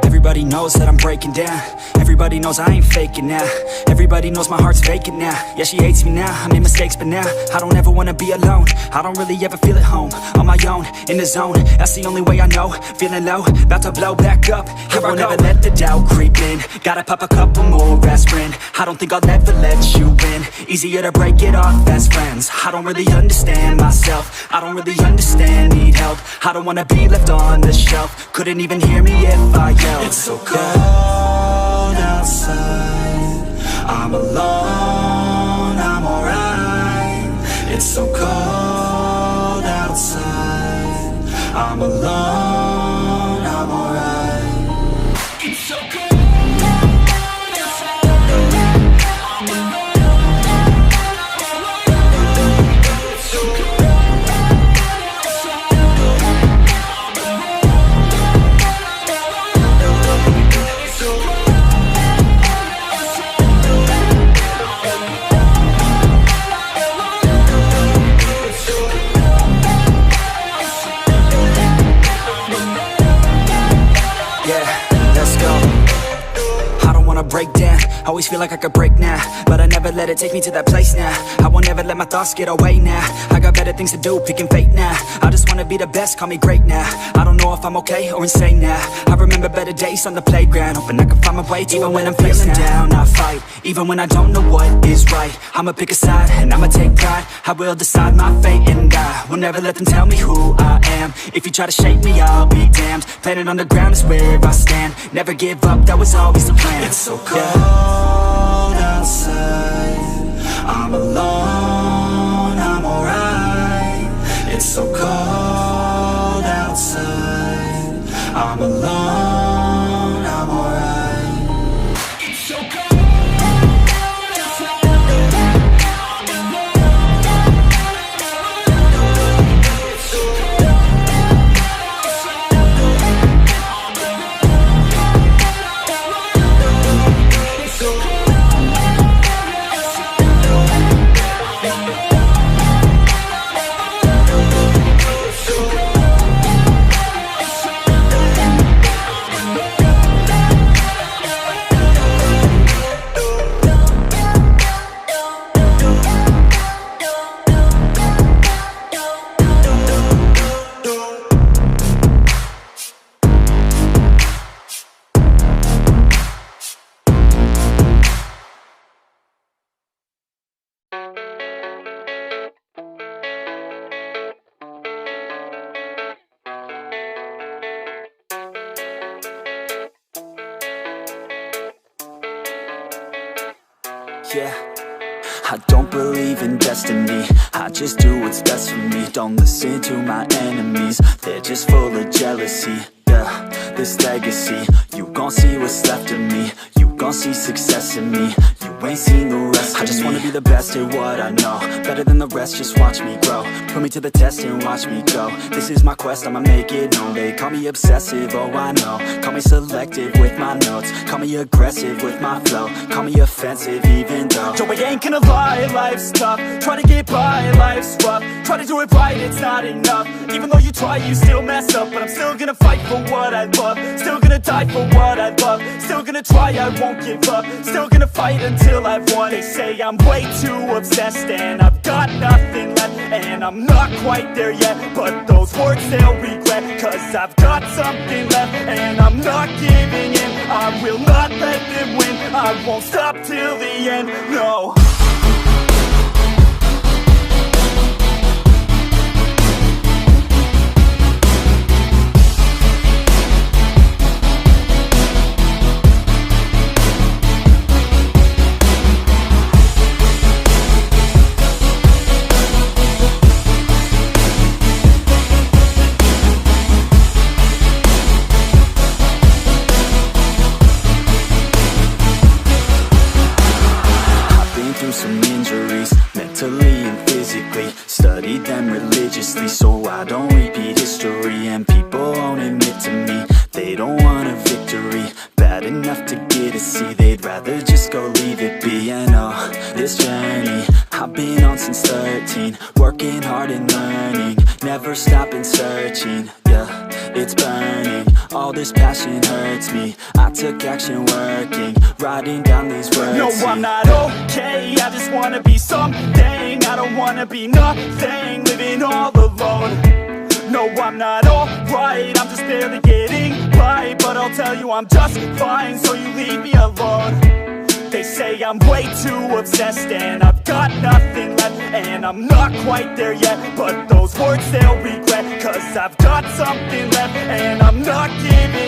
Everybody knows that I'm breaking down. Everybody knows I ain't faking now. Everybody knows my heart's vacant now. Yeah, she hates me now, I made mistakes but now I don't ever wanna be alone. I don't really ever feel at home. On my own, in the zone, that's the only way I know. Feeling low, about to blow back up. Here I won't ever let the doubt creep in. Gotta pop a couple more aspirin. I don't think I'll ever let you in. Easier to break it off as friends. I don't really understand myself. I don't really understand, need help. I don't wanna be left on the shelf. Couldn't even hear me if I yelled. It's so cold outside, I'm alone, I'm alright. It's so cold outside, I'm alone, I'm alright. It's so cold. Break down, always feel like I could break now, but I never let it take me to that place now. I won't ever let my thoughts get away now. I got better things to do, picking fate now. I just wanna be the best, call me great now. I don't know if I'm okay or insane now. I remember better days on the playground, hoping I can find my way even when I'm feeling down. I fight, even when I don't know what is right. I'ma pick a side, and I'ma take pride. I will decide my fate, and I will never let them tell me who I am. If you try to shake me, I'll be damned. Planet on the ground is where I stand. Never give up, that was always the plan. It's so cold outside, I'm alone, I'm alright. It's so cold outside, I'm alone, I'm alright. It's so cold. Yeah, I don't believe in destiny. I just do what's best for me. Don't listen to my enemies, they're just full of jealousy. Yeah, this legacy, you gon' see what's left of me. You gon' see success in me. You ain't seen the rest of me. I just wanna be the best at what I know. Better than the rest, just watch me grow. Put me to the test and watch me go. This is my quest, I'ma make it known. They call me obsessive, oh I know. Call me selective with my notes. Call me aggressive with my flow. Call me offensive even though Joe, I ain't gonna lie, life's tough. Try to get by, life's rough. Try to do it right, it's not enough. Even though you try, you still mess up. But I'm still gonna fight for what I love. Still gonna die for what I love. Still gonna try, I won't give up. Still gonna fight until I've won. They say I'm way too obsessed and I've got nothing left. And I'm not quite there yet, but those words they'll regret. Cause I've got something left and I'm not giving in. I will not let them win. I won't stop till the end, no. Some injuries, mentally and physically. Studied them religiously so I don't repeat history. And people won't admit to me they don't want a victory. Bad enough to get a C, they'd rather just go leave it be. And oh, this journey I've been on since 13. Working hard and learning, never stopping searching. Yeah, it's burning. all this passion hurts me. I took action working, writing down these words. No, I'm not okay, I just wanna be something. I don't wanna be nothing, living all alone. No, I'm not alright, I'm just barely getting by. But I'll tell you I'm just fine, so you leave me alone. They say I'm way too obsessed and I've got nothing left, and I'm not quite there yet, but those words they'll regret, cause I've got something left and I'm not giving